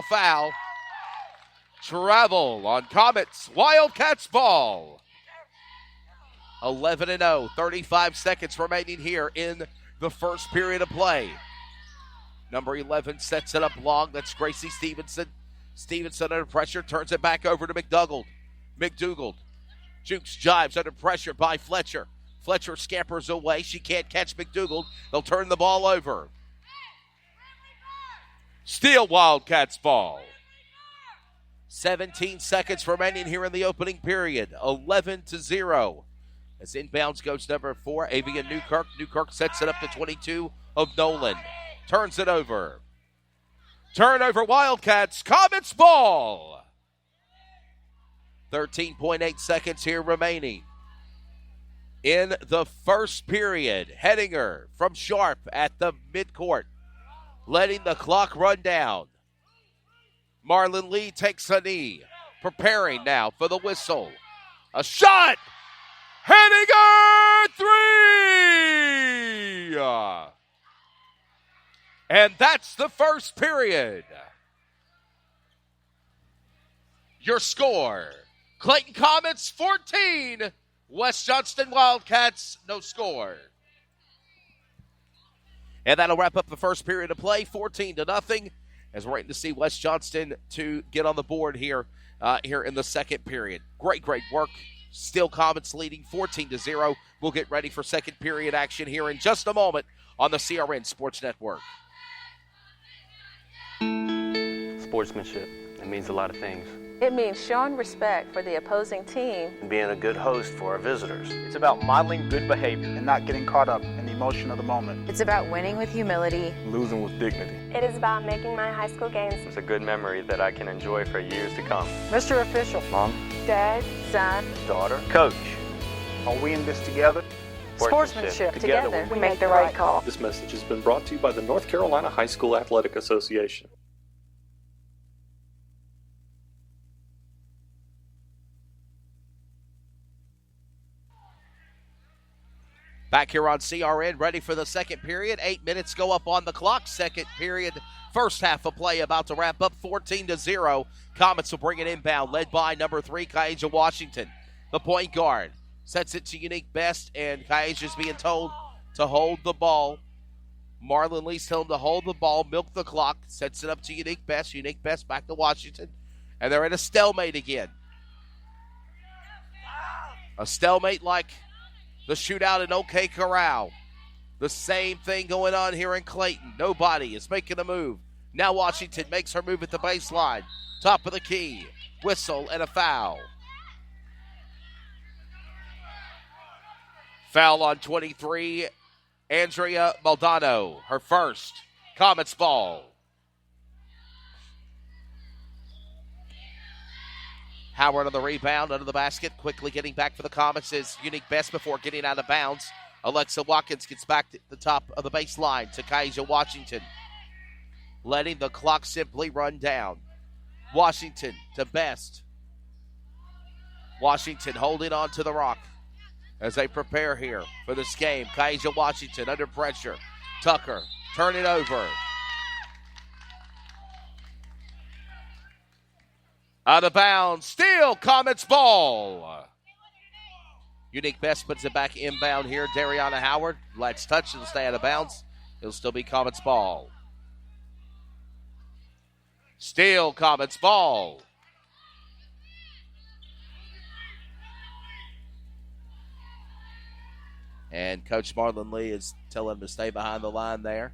Foul. Travel on Comets. Wildcats ball. 11-0. 35 seconds remaining here in the first period of play. Number 11 sets it up long. That's Gracie Stevenson. Stevenson under pressure. Turns it back over to McDougald. Jukes jives under pressure by Fletcher. Fletcher scampers away. She can't catch McDougald. They'll turn the ball over. Still Wildcats ball. 17 seconds remaining here in the opening period. 11-0. As inbounds goes number 4, Avian Newkirk. Newkirk sets it up to 22 of Nolan. Turns it over. Turnover Wildcats. Comets ball. 13.8 seconds here remaining in the first period. Hedinger from Sharp at the midcourt, letting the clock run down. Marlon Lee takes a knee, preparing now for the whistle. A shot! Hedinger, 3! And that's the first period. Your score, Clayton Comets 14, West Johnston Wildcats no score. And that'll wrap up the first period of play, 14-0, as we're waiting to see West Johnston to get on the board here in the second period. Great work. Still Comets leading 14-0. We'll get ready for second period action here in just a moment on the CRN Sports Network. Sportsmanship, it means a lot of things. It means showing respect for the opposing team And being a good host for our visitors. It's about modeling good behavior and not getting caught up in the emotion of the moment. It's about winning with humility. Losing with dignity. It is about making my high school games. It's a good memory that I can enjoy for years to come. Mr. Official, Mom, Dad, son, daughter, Coach. are we in this together? Sportsmanship. Together We make the right call. This message has been brought to you by the North Carolina High School Athletic Association. Back here on CRN, ready for the second period. 8 minutes go up on the clock. Second period, first half of play about to wrap up, 14-0. Comets will bring it inbound, led by number 3, Kaija Washington. The point guard sets it to Unique Best, and Kaija's being told to hold the ball. Marlon Lee's telling him to hold the ball, milk the clock, sets it up to Unique Best. Unique Best back to Washington, and they're in a stalemate again. A stalemate like the shootout in OK Corral. The same thing going on here in Clayton. Nobody is making a move. Now Washington makes her move at the baseline. Top of the key. Whistle and a foul. Foul on 23. Andrea Maldonado, her first. Comets ball. Howard on the rebound, under the basket. Quickly getting back for the Comets is Unique Best before getting out of bounds. Alexa Watkins gets back to the top of the baseline to Kaija Washington. Letting the clock simply run down. Washington to Best. Washington holding on to the rock as they prepare here for this game. Kaija Washington under pressure. Tucker, turn it over. Out of bounds, still Comets ball. Unique Best puts it back inbound here. Dariana Howard, let's touch and stay out of bounds. It'll still be Comets ball. Still Comets ball. And Coach Marlon Lee is telling him to stay behind the line there.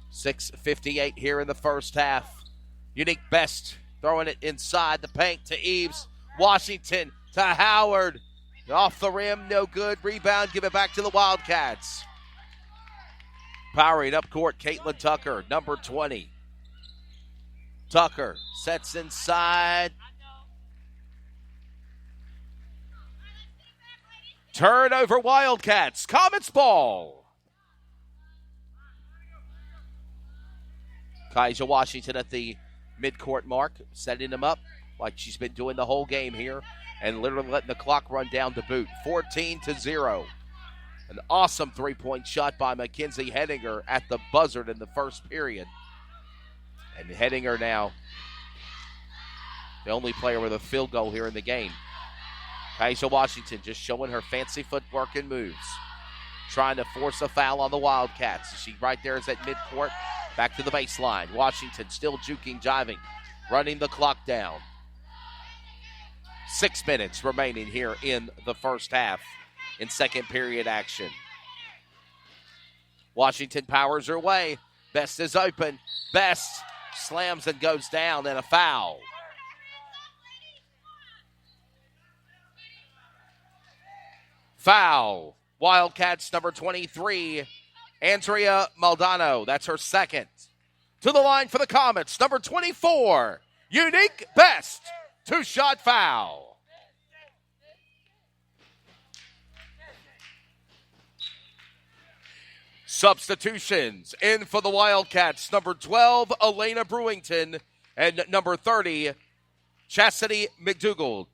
6:58 here in the first half. Unique Best throwing it inside the paint to Eves. Washington to Howard. Off the rim, no good. Rebound, give it back to the Wildcats. Powering up court, Caitlin Tucker, number 20. Tucker sets inside. Turnover Wildcats. Comets ball. Kaija Washington at the midcourt mark, setting him up like she's been doing the whole game here and literally letting the clock run down to boot. 14-0. An awesome three-point shot by Mackenzie Henninger at the buzzer in the first period. And heading her now, the only player with a field goal here in the game. Kaisha Washington just showing her fancy footwork and moves. Trying to force a foul on the Wildcats. She right there is at midcourt. Back to the baseline. Washington still juking, jiving, running the clock down. 6 minutes remaining here in the first half in second period action. Washington powers her way. Best is open. Best slams and goes down, and a foul. Foul. Wildcats number 23, Andrea Maldonado. That's her second. To the line for the Comets, number 24, Unique Best. Two-shot foul. Substitutions in for the Wildcats, number 12, Elena Brewington, and number 30, Chastity McDougald.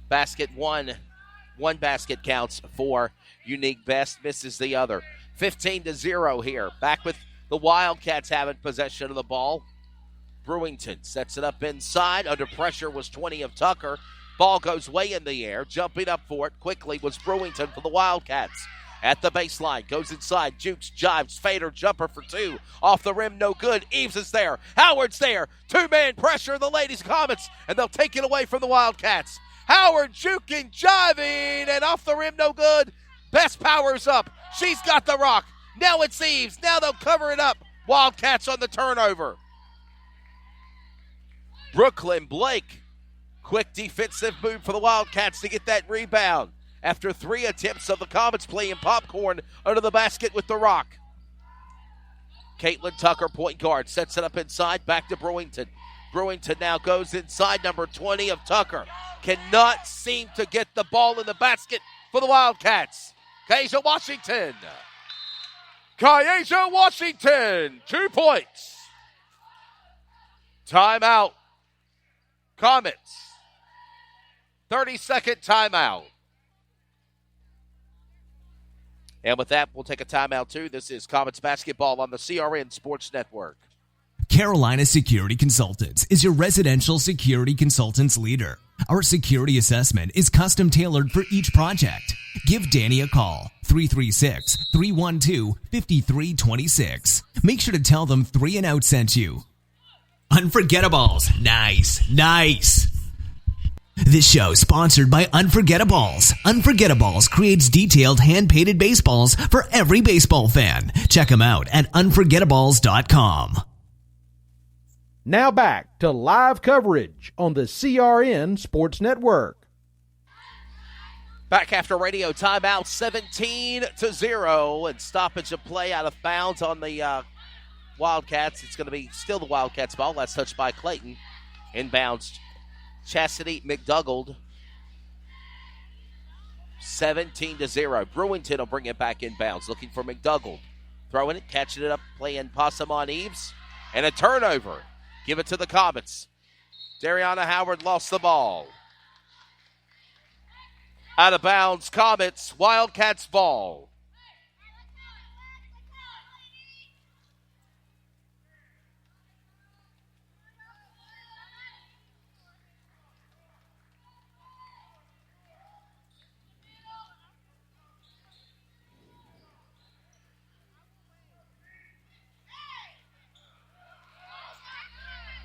Basket one basket counts for Unique Best, misses the other. 15-0 here. Back with the Wildcats having possession of the ball. Brewington sets it up inside. Under pressure was 20 of Tucker. Ball goes way in the air. Jumping up for it quickly was Brewington for the Wildcats. At the baseline, goes inside, jukes, jives, fader, jumper for two. Off the rim, no good. Eves is there. Howard's there. Two-man pressure, the ladies' Comets, and they'll take it away from the Wildcats. Howard juking, jiving, and off the rim, no good. Best powers up. She's got the rock. Now it's Eves. Now they'll cover it up. Wildcats on the turnover. Brooklyn Blake. Quick defensive move for the Wildcats to get that rebound. After 3 attempts of the Comets playing popcorn under the basket with the rock. Caitlin Tucker, point guard, sets it up inside. Back to Brewington. Brewington now goes inside, number 20 of Tucker. Cannot seem to get the ball in the basket for the Wildcats. Kaisha Washington. 2 points. Timeout. Comets. 30-second timeout. And with that, we'll take a timeout too. This is Comets basketball on the CRN Sports Network. Carolina Security Consultants is your residential security consultants leader. Our security assessment is custom tailored for each project. Give Danny a call, 336-312-5326. Make sure to tell them 3 and Out sent you. Unforgettables. Nice. This show is sponsored by Unforgettables. Unforgettables creates detailed hand-painted baseballs for every baseball fan. Check them out at unforgettables.com. Now back to live coverage on the CRN Sports Network. Back after radio timeout, 17-0, and stoppage of play out of bounds on the Wildcats. It's going to be still the Wildcats ball. That's touched by Clayton. Inbounds, Chastity McDougald. 17-0. Brewington will bring it back inbounds, looking for McDougald. Throwing it, catching it up, playing possum on Eves, and a turnover. Give it to the Comets. Dariana Howard lost the ball. Out of bounds, Comets, Wildcats ball.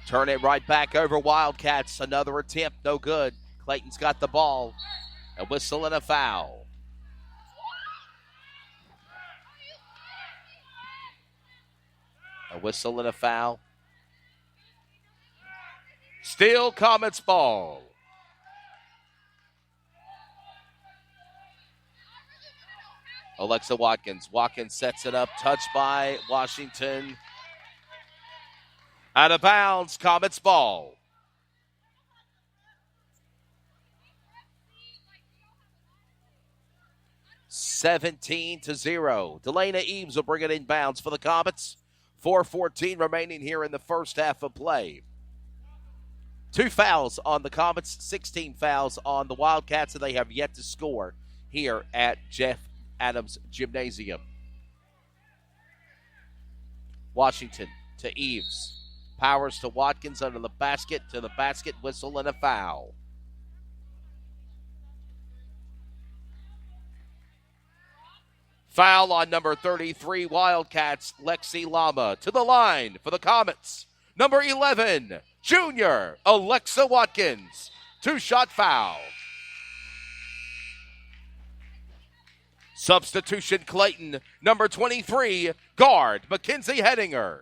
Turn it right back over Wildcats. Another attempt, no good. Clayton's got the ball. A whistle and a foul. A whistle and a foul. Still Comets ball. Alexa Watkins. Watkins sets it up. Touched by Washington. Out of bounds, Comets ball. $17-0. Delana Eames will bring it inbounds for the Comets. 4:14 remaining here in the first half of play. 2 fouls on the Comets, 16 fouls on the Wildcats, and they have yet to score here at Jeff Adams Gymnasium. Washington to Eves. Powers to Watkins under the basket, whistle, and a foul. Foul on number 33, Wildcats, Lexi Lama. To the line for the Comets, number 11, junior, Alexa Watkins. 2-shot foul. Substitution, Clayton, number 23, guard, Mackenzie Hedinger.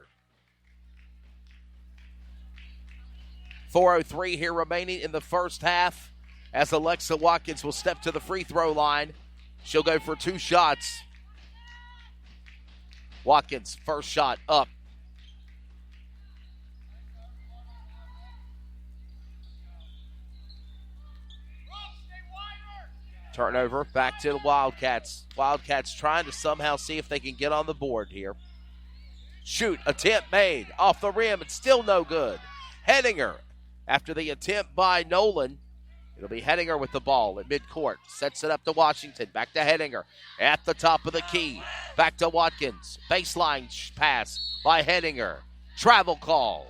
4:03 here remaining in the first half as Alexa Watkins will step to the free throw line. She'll go for 2 shots. Watkins, first shot up. Turnover back to the Wildcats. Wildcats trying to somehow see if they can get on the board here. Shoot, attempt made. Off the rim, it's still no good. Hedinger, after the attempt by Nolan, it'll be Hedinger with the ball at midcourt. Sets it up to Washington. Back to Hedinger at the top of the key. Back to Watkins. Baseline pass by Hedinger. Travel call.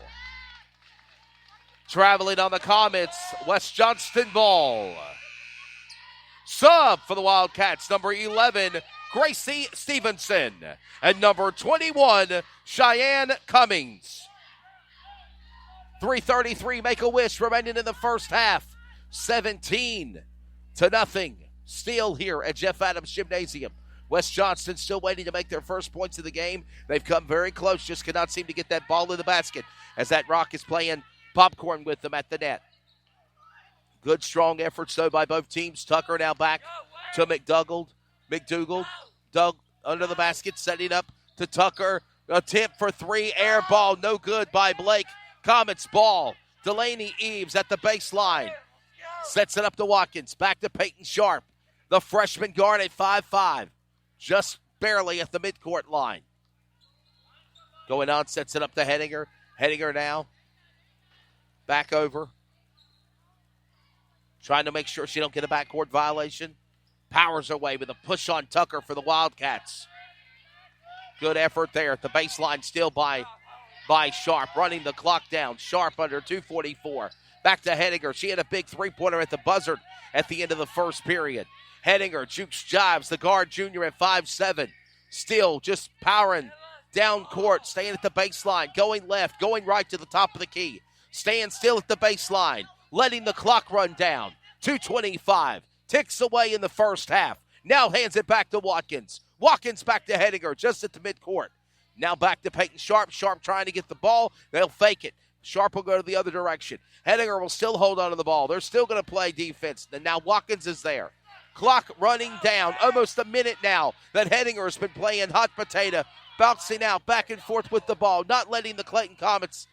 Traveling on the Comets, West Johnston ball. Sub for the Wildcats, number 11, Gracie Stevenson. And number 21, Cheyenne Cummings. 3:33, Make-A-Wish remaining in the first half. 17-0. Steal here at Jeff Adams Gymnasium. West Johnston still waiting to make their first points of the game. They've come very close, just cannot seem to get that ball in the basket as that Rock is playing popcorn with them at the net. Good, strong efforts, though, by both teams. Tucker now back to McDougald. Doug under the basket, setting up to Tucker. Attempt for 3, air ball, no good by Blake. Comets ball. Delaney Eves at the baseline. Sets it up to Watkins. Back to Peyton Sharp. The freshman guard at 5'5". Just barely at the midcourt line. Going on, sets it up to Hedinger. Hedinger now. Back over. Trying to make sure she don't get a backcourt violation. Powers away with a push on Tucker for the Wildcats. Good effort there at the baseline, still by Sharp, running the clock down. Sharp under 2:44. Back to Hedinger. She had a big three-pointer at the buzzer at the end of the first period. Hedinger jukes jives, the guard junior at 5'7". Still just powering down court, staying at the baseline, going left, going right to the top of the key. Staying still at the baseline, letting the clock run down. 2:25. Ticks away in the first half. Now hands it back to Watkins. Watkins back to Hedinger just at the midcourt. Now back to Peyton Sharp. Sharp trying to get the ball. They'll fake it. Sharp will go to the other direction. Hedinger will still hold on to the ball. They're still going to play defense. And now Watkins is there. Clock running down. Almost a minute now that Hedinger has been playing hot potato. Bouncing out back and forth with the ball. Not letting the Clayton Comets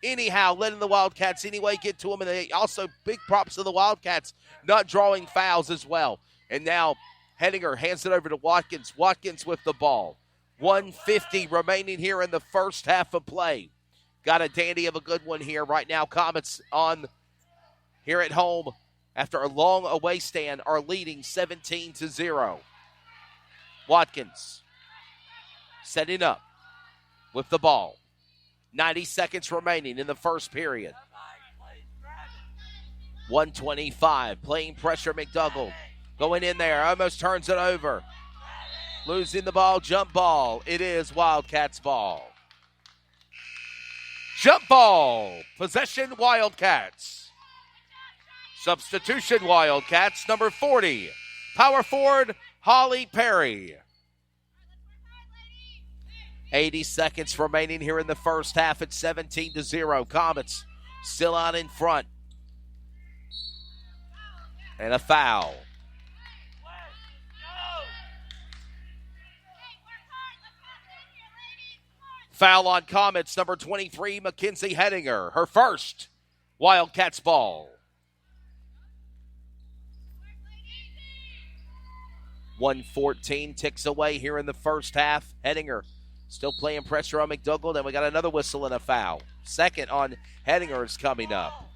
anyhow, letting the Wildcats anyway get to them. And they also big props to the Wildcats not drawing fouls as well. And now Hedinger hands it over to Watkins. Watkins with the ball. 1:50 remaining here in the first half of play. Got a dandy of a good one here right now. Comets on here at home after a long away stand are leading 17-0. Watkins setting up with the ball. 90 seconds remaining in the first period. 1:25, playing pressure, McDougald. Going in there, almost turns it over. Losing the ball, jump ball. It is Wildcats ball. Jump ball, possession Wildcats. Substitution Wildcats, number 40, power forward Holly Perry. 80 seconds remaining here in the first half at 17-0. Comets still out in front. And a foul. Foul on Comets, number 23, Mackenzie Hedinger. Her first. Wildcats ball. 1:14 ticks away here in the first half. Hedinger still playing pressure on McDougald, and we got another whistle and a foul. Second on Hedinger is coming up.